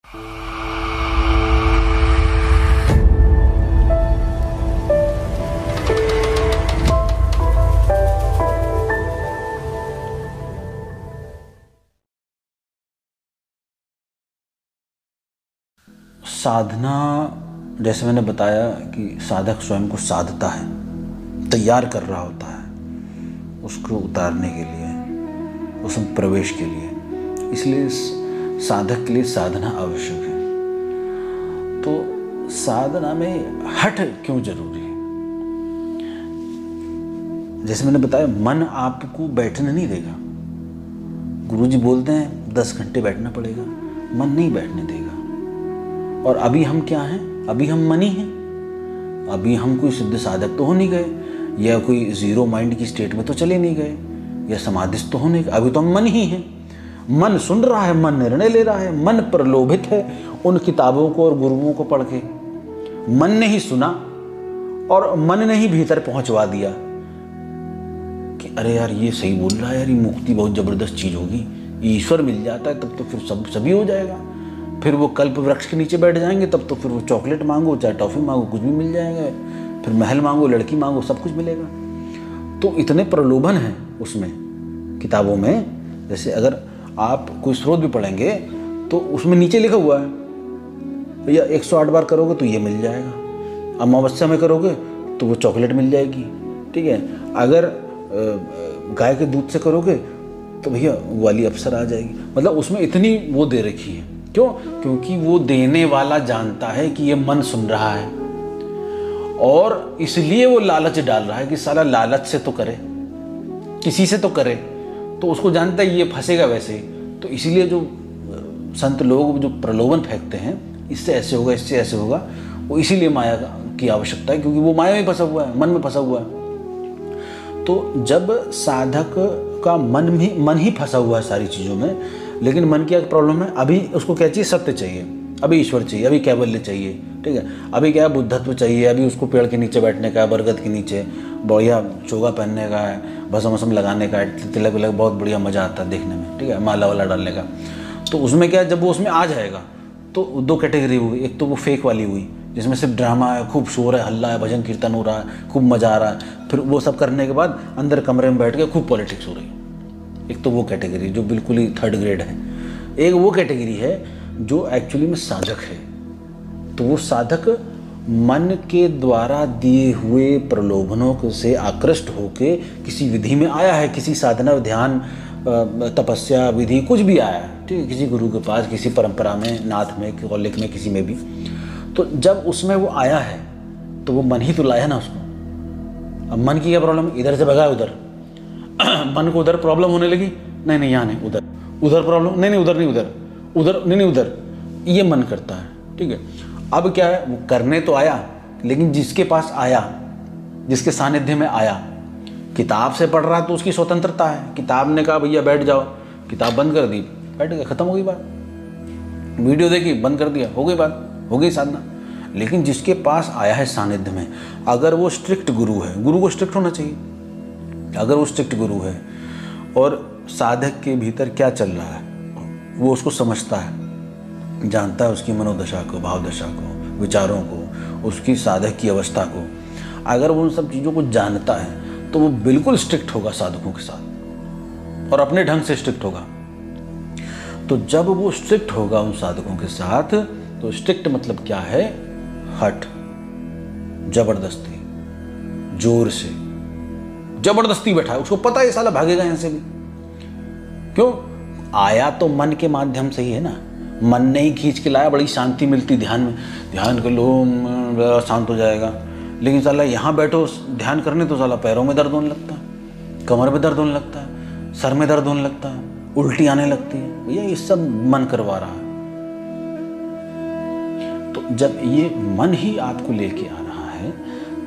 साधना, जैसे मैंने बताया कि साधक स्वयं को साधता है, तैयार कर रहा होता है उसको उतारने के लिए, उसमें प्रवेश के लिए। इसलिए साधक के लिए साधना आवश्यक है। तो साधना में हठ क्यों जरूरी है? जैसे मैंने बताया, मन आपको बैठने नहीं देगा। गुरुजी बोलते हैं 10 घंटे बैठना पड़ेगा, मन नहीं बैठने देगा। और अभी हम क्या हैं? अभी हम मन ही हैं। अभी हम कोई सिद्ध साधक तो हो नहीं गए, या कोई जीरो माइंड की स्टेट में तो चले नहीं गए, या समाधिस्थ तो हो नहीं गए। अभी तो हम मन ही हैं। मन सुन रहा है, मन निर्णय ले रहा है, मन प्रलोभित है उन किताबों को और गुरुओं को पढ़ के। मन ने ही सुना और मन ने ही भीतर पहुंचवा दिया कि अरे यार ये सही बोल रहा है यार, ये मुक्ति बहुत जबरदस्त चीज होगी, ईश्वर मिल जाता है तब तो फिर सभी हो जाएगा। फिर वो कल्प वृक्ष के नीचे बैठ जाएंगे, तब तो फिर वो चॉकलेट मांगो चाहे टॉफी मांगो कुछ भी मिल जाएगा। फिर महल मांगो, लड़की मांगो, सब कुछ मिलेगा। तो इतने प्रलोभन हैं उसमें किताबों में। जैसे अगर आप कोई स्रोत भी पढ़ेंगे तो उसमें नीचे लिखा हुआ है भैया 108 बार करोगे तो ये मिल जाएगा, अमावस्या में करोगे तो वो चॉकलेट मिल जाएगी, ठीक है। अगर गाय के दूध से करोगे तो भैया वाली अप्सर आ जाएगी। मतलब उसमें इतनी वो दे रखी है। क्यों? क्योंकि वो देने वाला जानता है कि ये मन सुन रहा है, और इसलिए वो लालच डाल रहा है कि साला लालच से तो करे, किसी से तो करे। तो उसको जानता है ये फंसेगा वैसे ही। तो इसीलिए जो संत लोग जो प्रलोभन फेंकते हैं, इससे ऐसे होगा, इससे ऐसे होगा, वो इसीलिए माया की आवश्यकता है, क्योंकि वो माया में फंसा हुआ है, मन में फंसा हुआ है। तो जब साधक का मन ही फंसा हुआ है सारी चीज़ों में, लेकिन मन की एक प्रॉब्लम है, अभी उसको क्या चाहिए? सत्य चाहिए, अभी ईश्वर चाहिए, अभी कैवल्य चाहिए, ठीक है। अभी क्या है? बुद्धत्व चाहिए। अभी उसको पेड़ के नीचे बैठने का है, बरगद के नीचे बढ़िया चोगा पहनने का है, भस्म वसम लगाने का है, तिलक विलक, बहुत बढ़िया मज़ा आता है देखने में, ठीक है, माला वाला डालने का। तो उसमें क्या है, जब वो उसमें आ जाएगा तो 2 कैटेगरी हुई। एक तो वो फेक वाली हुई जिसमें सिर्फ ड्रामा है, खूब शोर है, हल्ला है, भजन कीर्तन हो रहा है, खूब मज़ा आ रहा है। फिर वो सब करने के बाद अंदर कमरे में बैठ के खूब पॉलिटिक्स हो रही है। एक तो वो कैटेगरी जो बिल्कुल ही 3rd ग्रेड है। एक वो कैटेगरी है जो एक्चुअली में साधक है। तो वो साधक मन के द्वारा दिए हुए प्रलोभनों से आकृष्ट होके किसी विधि में आया है, किसी साधना, ध्यान, तपस्या विधि, कुछ भी आया है, ठीक है, किसी गुरु के पास, किसी परंपरा में, नाथ में, कौलिक में, किसी में भी। तो जब उसमें वो आया है तो वो मन ही तो लाया ना उसको। अब मन की क्या प्रॉब्लम? इधर से भगा उधर, मन को उधर प्रॉब्लम होने लगी, नहीं यहाँ नहीं, उधर प्रॉब्लम, नहीं उधर नहीं, उधर नहीं उधर, ये मन करता है, ठीक है। अब क्या है, वो करने तो आया, लेकिन जिसके पास आया, जिसके सानिध्य में आया, किताब से पढ़ रहा है तो उसकी स्वतंत्रता है। किताब ने कहा भैया बैठ जाओ, किताब बंद कर दी, बैठ गया, खत्म हो गई बात। वीडियो देखी, बंद कर दिया, हो गई बात, हो गई साधना। लेकिन जिसके पास आया है सानिध्य में, अगर वो स्ट्रिक्ट गुरु है, गुरु को स्ट्रिक्ट होना चाहिए, अगर वो स्ट्रिक्ट गुरु है और साधक के भीतर क्या चल रहा है वो उसको समझता है, जानता है उसकी मनोदशा को, भाव दशा को, विचारों को, उसकी साधक की अवस्था को, अगर वो उन सब चीज़ों को जानता है तो वो बिल्कुल स्ट्रिक्ट होगा साधकों के साथ, और अपने ढंग से स्ट्रिक्ट होगा। तो जब वो स्ट्रिक्ट होगा उन साधकों के साथ, तो स्ट्रिक्ट मतलब क्या है? हट, जबरदस्ती, जोर से जबरदस्ती बैठा है, उसको पता है साला भागेगा यहाँ से भी। क्यों? आया तो मन के माध्यम से ही है ना, मन ने ही खींच के लाया, बड़ी शांति मिलती ध्यान में, ध्यान कर लो शांत हो जाएगा। लेकिन साला यहाँ बैठो ध्यान करने तो साला पैरों में दर्द होने लगता है, कमर में दर्द होने लगता है, सर में दर्द होने लगता है, उल्टी आने लगती है। भैया ये सब मन करवा रहा है। तो जब ये मन ही आपको लेके आ रहा है,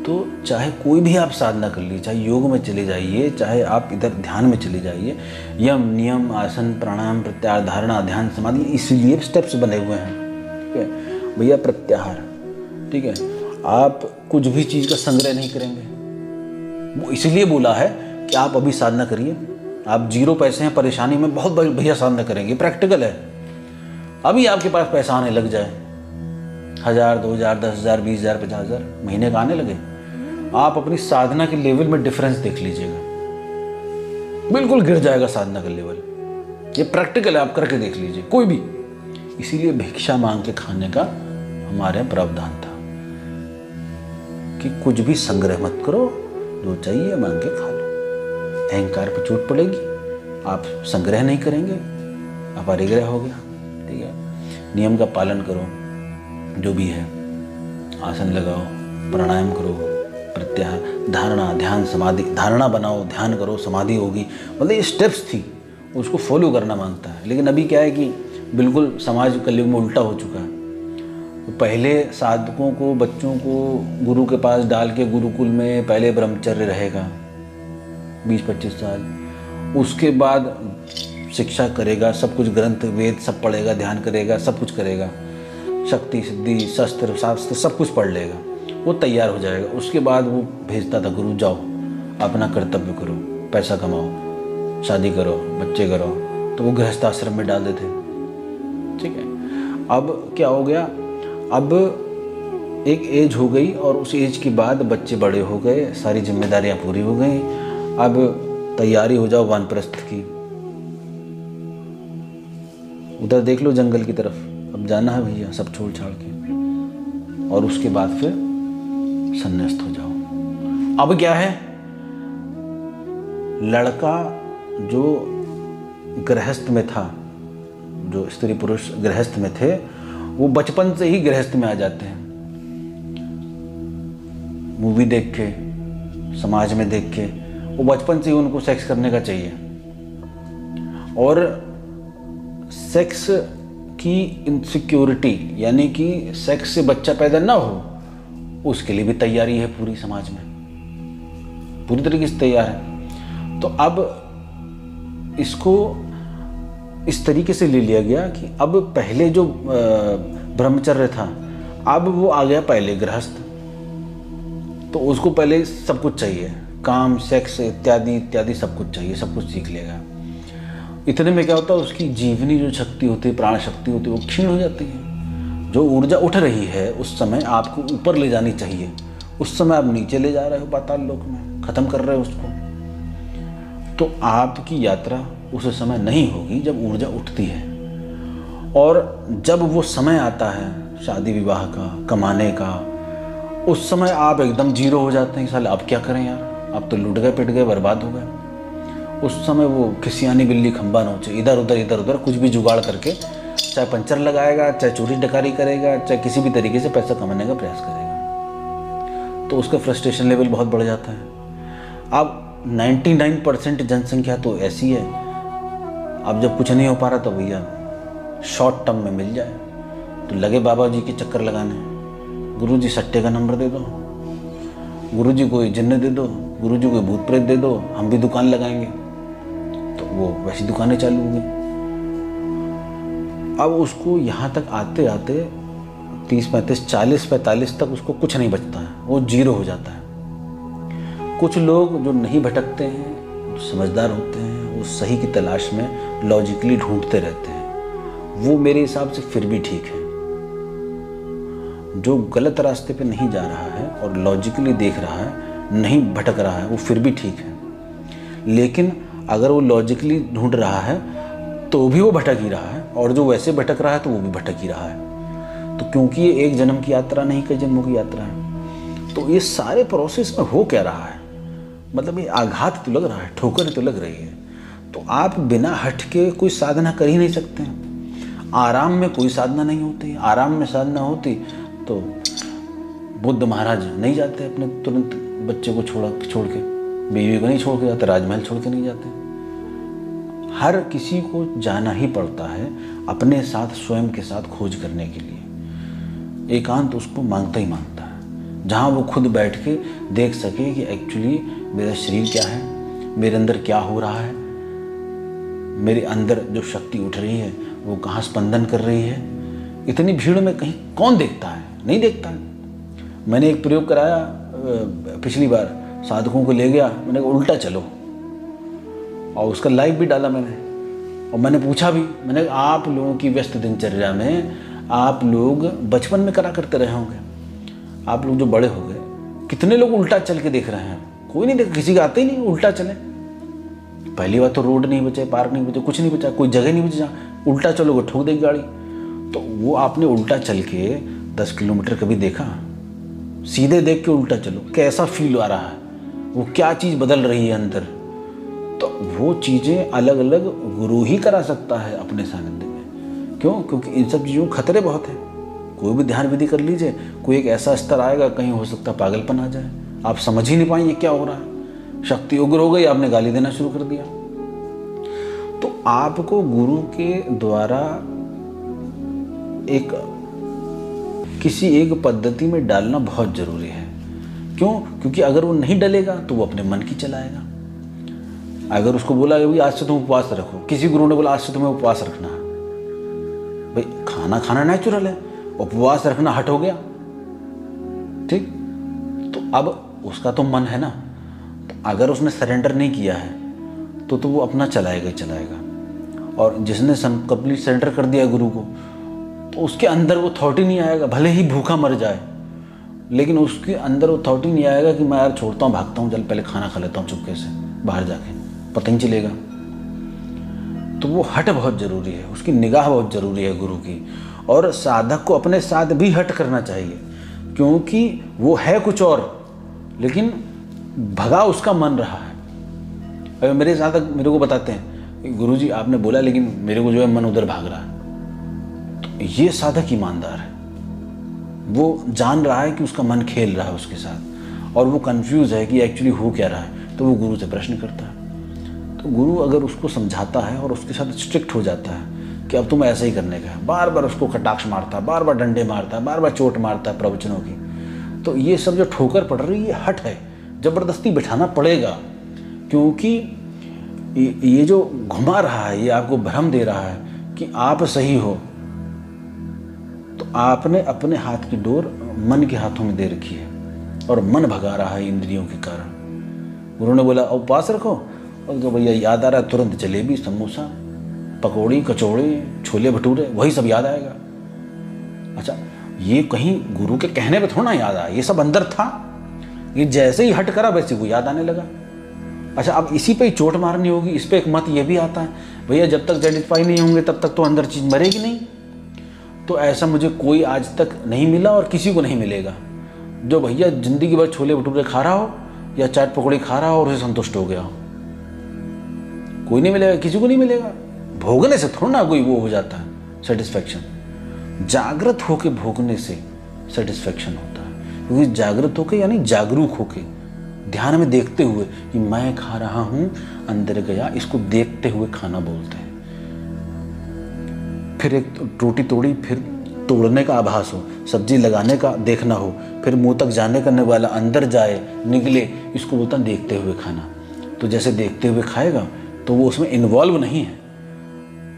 तो चाहे कोई भी आप साधना कर लीजिए, चाहे योग में चले जाइए, चाहे आप इधर ध्यान में चले जाइए, यम नियम आसन प्राणायाम प्रत्याहार धारणा ध्यान समाधि, इसलिए स्टेप्स बने हुए हैं, ठीक है भैया। प्रत्याहार, ठीक है, आप कुछ भी चीज़ का संग्रह नहीं करेंगे, वो इसलिए बोला है कि आप अभी साधना करिए। आप 0 पैसे हैं, परेशानी में, बहुत भैया साधना करेंगे, प्रैक्टिकल है। अभी आपके पास पैसा आने लग जाए, 1000, 2000, 10,000, 20,000, 50,000 महीने का आने लगे, आप अपनी साधना के लेवल में डिफरेंस देख लीजिएगा, बिल्कुल गिर जाएगा साधना का लेवल। ये प्रैक्टिकल है, आप करके देख लीजिए कोई भी। इसीलिए भिक्षा मांग के खाने का हमारे प्रावधान था कि कुछ भी संग्रह मत करो, जो चाहिए मांग के खा लो। अहंकार पे चोट पड़ेगी, आप संग्रह नहीं करेंगे, अपरिग्रह हो गया। ठीक है, नियम का पालन करो, जो भी है, आसन लगाओ, प्राणायाम करो, प्रत्याहार, धारणा, ध्यान, समाधि, धारणा बनाओ, ध्यान करो, समाधि होगी। मतलब ये स्टेप्स थी, उसको फॉलो करना मांगता है। लेकिन अभी क्या है कि बिल्कुल समाज कलयुग में उल्टा हो चुका है। तो पहले साधकों को, बच्चों को गुरु के पास डाल के गुरुकुल में पहले ब्रह्मचर्य रहेगा 20-25 साल, उसके बाद शिक्षा करेगा, सब कुछ ग्रंथ वेद सब पढ़ेगा, ध्यान करेगा, सब कुछ करेगा, शक्ति सिद्धि शस्त्र शास्त्र सब कुछ पढ़ लेगा, वो तैयार हो जाएगा। उसके बाद वो भेजता था, गुरु जाओ अपना कर्तव्य करो, पैसा कमाओ, शादी करो, बच्चे करो, तो वो गृहस्थ आश्रम में डाल देते। ठीक है, अब क्या हो गया, अब एक एज हो गई और उस एज के बाद बच्चे बड़े हो गए, सारी जिम्मेदारियां पूरी हो गई, अब तैयारी हो जाओ वानप्रस्थ की। उधर देख लो जंगल की तरफ, अब जाना है भैया सब छोड़ छाड़ के, और उसके बाद फिर संन्यास्त हो जाओ। अब क्या है, लड़का जो गृहस्थ में था, जो स्त्री पुरुष गृहस्थ में थे, वो बचपन से ही गृहस्थ में आ जाते हैं। मूवी देख के, समाज में देख के, वो बचपन से ही उनको सेक्स करने का चाहिए। और सेक्स की इनसिक्योरिटी, यानी कि सेक्स से बच्चा पैदा ना हो, उसके लिए भी तैयारी है पूरी, समाज में पूरी तरीके से तैयार है। तो अब इसको इस तरीके से ले लिया गया कि अब पहले जो ब्रह्मचर्य था, अब वो आ गया पहले गृहस्थ, तो उसको पहले सब कुछ चाहिए, काम, सेक्स इत्यादि इत्यादि सब कुछ चाहिए, सब कुछ सीख लेगा। इतने में क्या होता है, उसकी जीवनी जो शक्ति होती है, प्राण शक्ति होती है, वो क्षीण हो जाती है। जो ऊर्जा उठ रही है उस समय आपको ऊपर ले जानी चाहिए, उस समय आप नीचे ले जा रहे हो, पाताल लोक में खत्म कर रहे हो उसको। तो आपकी यात्रा उस समय नहीं होगी जब ऊर्जा उठती है। और जब वो समय आता है शादी विवाह का, कमाने का, उस समय आप एकदम जीरो हो जाते हैं। साले अब क्या करें यार, अब तो लुट गए, पिट गए, बर्बाद हो गए। उस समय वो खिसियानी बिल्ली खंबा नोचे, इधर उधर कुछ भी जुगाड़ करके, चाहे पंचर लगाएगा, चाहे चोरी डकारी करेगा, चाहे किसी भी तरीके से पैसा कमाने का प्रयास करेगा। तो उसका फ्रस्ट्रेशन लेवल बहुत बढ़ जाता है। अब 99% जनसंख्या तो ऐसी है, अब जब कुछ नहीं हो पा रहा तो भैया शॉर्ट टर्म में मिल जाए तो लगे बाबा जी के चक्कर लगाने। गुरु जी सट्टे का नंबर दे दो, गुरु जी कोई जिन्न दे दो, गुरु जी कोई भूत प्रेत दे दो, हम भी दुकान लगाएंगे। तो वो वैसी दुकानें चालू हो गई। अब उसको यहाँ तक आते आते 30, 35, 40, 45 तक उसको कुछ नहीं बचता है, वो जीरो हो जाता है। कुछ लोग जो नहीं भटकते हैं, जो समझदार होते हैं, वो सही की तलाश में लॉजिकली ढूंढते रहते हैं, वो मेरे हिसाब से फिर भी ठीक है। जो गलत रास्ते पे नहीं जा रहा है और लॉजिकली देख रहा है, नहीं भटक रहा है, वो फिर भी ठीक है। लेकिन अगर वो लॉजिकली ढूंढ रहा है तो भी वो भटक ही रहा है, और जो वैसे भटक रहा है तो वो भी भटक ही रहा है। तो क्योंकि ये एक जन्म की यात्रा नहीं, कई जन्मों की यात्रा है, तो ये सारे प्रोसेस में हो क्या रहा है, मतलब ये आघात तो लग रहा है, ठोकर तो लग रही है। तो आप बिना हट के कोई साधना कर ही नहीं सकते हैं। आराम में कोई साधना नहीं होती। आराम में साधना होती तो बुद्ध महाराज नहीं जाते अपने तुरंत बच्चे को छोड़ के, बीवी को नहीं छोड़ के जाते, राजमहल छोड़ के नहीं जाते। हर किसी को जाना ही पड़ता है अपने साथ, स्वयं के साथ खोज करने के लिए। एकांत उसको मांगता ही मांगता है, जहाँ वो खुद बैठ के देख सके कि एक्चुअली मेरा शरीर क्या है, मेरे अंदर क्या हो रहा है, मेरे अंदर जो शक्ति उठ रही है वो कहाँ स्पंदन कर रही है। इतनी भीड़ में कहीं कौन देखता है, नहीं देखता है। मैंने एक प्रयोग कराया पिछली बार, साधकों को ले गया, मैंने कहा उल्टा चलो, और उसका लाइव भी डाला मैंने। और मैंने पूछा भी, मैंने आप लोगों की व्यस्त दिनचर्या में आप लोग बचपन में करा करते रहे होंगे, आप लोग जो बड़े हो गए, कितने लोग उल्टा चल के देख रहे हैं? कोई नहीं देख, किसी का आते ही नहीं उल्टा चले। पहली बात तो रोड नहीं बचे, पार्क नहीं बचे, कुछ नहीं बचा, कोई जगह नहीं बची जहाँ उल्टा चलोगे ठोक देगी गाड़ी। तो वो आपने उल्टा चल के 10 किलोमीटर कभी देखा? सीधे देख के उल्टा चलो, कैसा फील आ रहा है, वो क्या चीज़ बदल रही है अंदर। तो वो चीज़ें अलग अलग गुरु ही करा सकता है अपने सानिध्य में। क्यों? क्योंकि इन सब चीज़ों के खतरे बहुत हैं। कोई भी ध्यान विधि कर लीजिए, कोई एक ऐसा स्तर आएगा, कहीं हो सकता पागलपन आ जाए, आप समझ ही नहीं पाएंगे क्या हो रहा है। शक्ति उग्र हो गई, आपने गाली देना शुरू कर दिया। तो आपको गुरु के द्वारा एक किसी एक पद्धति में डालना बहुत जरूरी है। क्यों? क्योंकि अगर वो नहीं डलेगा तो वो अपने मन की चलाएगा। अगर उसको बोला कि भाई आज से तुम उपवास रखो, किसी गुरु ने बोला आज से तुम्हें उपवास रखना है, भाई खाना खाना नेचुरल है, उपवास रखना हट हो गया, ठीक? तो अब उसका तो मन है ना, तो अगर उसने सरेंडर नहीं किया है तो वो अपना चलाएगा ही चलाएगा। और जिसने कंप्लीट सरेंडर कर दिया गुरु को, तो उसके अंदर वो थॉट ही नहीं आएगा, भले ही भूखा मर जाए, लेकिन उसके अंदर वो थॉट ही नहीं आएगा कि मैं यार छोड़ता हूँ, भागता हूँ, चल पहले खाना खा लेता हूँ चुपके से बाहर जाके, पता ही चलेगा। तो वो हट बहुत ज़रूरी है, उसकी निगाह बहुत ज़रूरी है गुरु की। और साधक को अपने साथ भी हट करना चाहिए, क्योंकि वो है कुछ और, लेकिन भगा उसका मन रहा है। अभी मेरे साधक मेरे को बताते हैं, गुरुजी आपने बोला लेकिन मेरे को जो है मन उधर भाग रहा है। तो ये साधक ईमानदार है, वो जान रहा है कि उसका मन खेल रहा है उसके साथ, और वो कंफ्यूज है कि एक्चुअली हो क्या रहा है। तो वो गुरु से प्रश्न करता है। तो गुरु अगर उसको समझाता है और उसके साथ स्ट्रिक्ट हो जाता है कि अब तुम ऐसा ही करने का है, बार बार उसको कटाक्ष मारता है, बार बार डंडे मारता है, बार बार चोट मारता है प्रवचनों की, तो ये सब जो ठोकर पड़ रही है ये हट है, ज़बरदस्ती बिठाना पड़ेगा। क्योंकि ये जो घुमा रहा है, ये आपको भ्रम दे रहा है कि आप सही हो, तो आपने अपने हाथ की डोर मन के हाथों में दे रखी है और मन भगा रहा है इंद्रियों के कारण। गुरु ने बोला उपवास रखो, और तो भैया याद आ रहा है तुरंत जलेबी, समोसा, पकौड़ी, कचौड़ी, छोले भटूरे, वही सब याद आएगा। अच्छा, ये कहीं गुरु के कहने पे थोड़ा ना याद आया, ये सब अंदर था, ये जैसे ही हट करा वैसे वो याद आने लगा। अच्छा, अब इसी पे ही चोट मारनी होगी। इस पे एक मत ये भी आता है, भैया जब तक सेटिस्फाई नहीं होंगे तब तक तो अंदर चीज़ मरेगी नहीं। तो ऐसा मुझे कोई आज तक नहीं मिला और किसी को नहीं मिलेगा जो भैया जिंदगी भर छोले भटूरे खा रहा हो या चाट पकौड़ी खा रहा हो और उसे संतुष्ट हो गया हो। कोई नहीं मिलेगा, किसी को नहीं मिलेगा। भोगने से थोड़ा ना कोई वो हो जाता है सेटिस्फैक्शन, जागृत होके भोगने से सेटिस्फैक्शन होता है। क्योंकि जागृत होके यानी जागरूक होके, ध्यान में देखते हुए कि मैं खा रहा हूं, अंदर गया, इसको देखते हुए खाना बोलते हैं। फिर एक रोटी तोड़ी, फिर तोड़ने का आभास हो, सब्जी लगाने का देखना हो, फिर मुंह तक जाने करने वाला अंदर जाए निकले, इसको बोलता है देखते हुए खाना। तो जैसे देखते हुए खाएगा तो वो उसमें इन्वॉल्व नहीं है,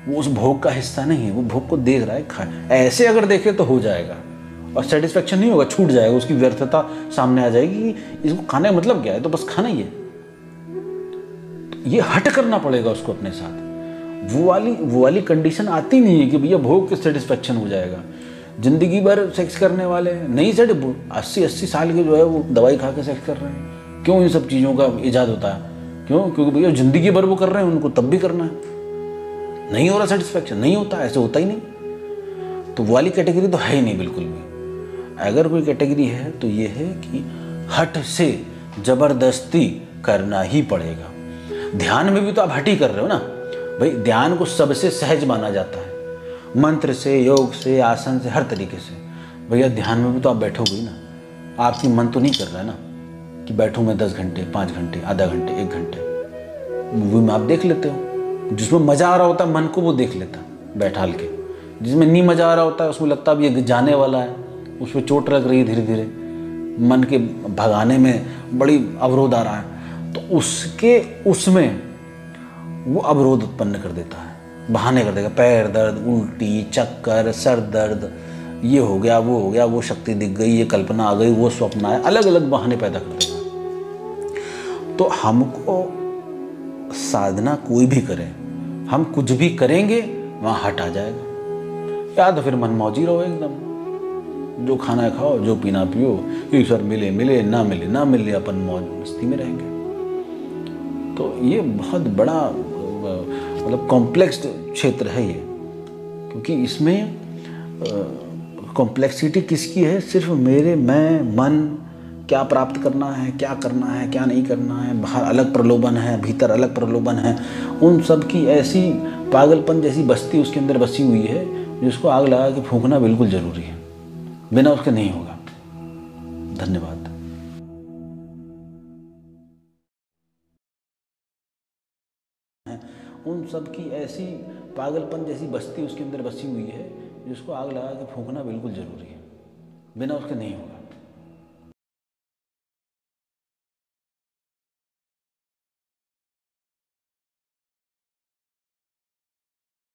वो उस भोग का हिस्सा नहीं है, वो भोग को देख रहा है, खाए। ऐसे अगर देखे तो हो जाएगा और सेटिस्फेक्शन नहीं होगा, छूट जाएगा, उसकी व्यर्थता सामने आ जाएगी कि इसको खाने का मतलब क्या है, तो बस खाना ही है। तो ये हट करना पड़ेगा उसको अपने साथ। वो वाली कंडीशन आती नहीं है कि भैया भोग के सेटिस्फेक्शन हो जाएगा। जिंदगी भर सेक्स करने वाले नहीं, 80 साल के जो है वो दवाई खा के सेक्स कर रहे हैं। क्यों इन सब चीज़ों का ईजाद होता है? क्यों? क्योंकि भैया जिंदगी भर वो कर रहे हैं, उनको तब भी करना है, नहीं हो रहा सेटिस्फेक्शन, नहीं होता, ऐसे होता ही नहीं। तो वो वाली कैटेगरी तो है ही नहीं बिल्कुल भी। अगर कोई कैटेगरी है तो ये है कि हट से जबरदस्ती करना ही पड़ेगा। ध्यान में भी तो आप हट ही कर रहे हो ना भाई। ध्यान को सबसे सहज माना जाता है, मंत्र से, योग से, आसन से, हर तरीके से। भैया ध्यान में भी तो आप बैठोगे ही ना, आपकी मन तो नहीं कर रहा है ना कि बैठूं मैं 10 घंटे, 5 घंटे, आधा घंटे, 1 घंटे। मूवी में आप देख लेते हो, जिसमें मज़ा आ रहा होता है मन को वो देख लेता बैठाल के, जिसमें नहीं मज़ा आ रहा होता है उसमें लगता है अब ये जाने वाला है, उसमें चोट लग रही है, धीरे धीरे मन के भगाने में बड़ी अवरोध आ रहा है, तो उसमें वो अवरोध उत्पन्न कर देता है, बहाने कर देगा। पैर दर्द, उल्टी, चक्कर, सर दर्द, ये हो गया, वो हो गया, वो शक्ति दिख गई, ये कल्पना आ गई, वो स्वप्न आया, अलग अलग बहाने पैदा कर देगा। तो हमको साधना कोई भी करे, हम कुछ भी करेंगे वहाँ हट आ जाएगा, या तो फिर मनमौजी रहो एकदम, जो खाना खाओ, जो पीना पियो, ईश्वर मिले मिले, ना मिले ना मिले, अपन मौज मस्ती में रहेंगे। तो ये बहुत बड़ा मतलब कॉम्प्लेक्स क्षेत्र है ये, क्योंकि इसमें कॉम्प्लेक्सिटी किसकी है? सिर्फ मेरे, मैं, मन, क्या प्राप्त करना है, क्या करना है, क्या नहीं करना है, बाहर अलग प्रलोभन है, भीतर अलग प्रलोभन है, उन सब की ऐसी पागलपन जैसी बस्ती उसके अंदर बसी हुई है, जिसको आग लगा के फूंकना बिल्कुल ज़रूरी है, बिना उसके नहीं होगा। धन्यवाद। उन सब की ऐसी पागलपन जैसी बस्ती उसके अंदर बसी हुई है, जिसको आग लगा के फूंकना बिल्कुल ज़रूरी है, बिना उसके नहीं होगा।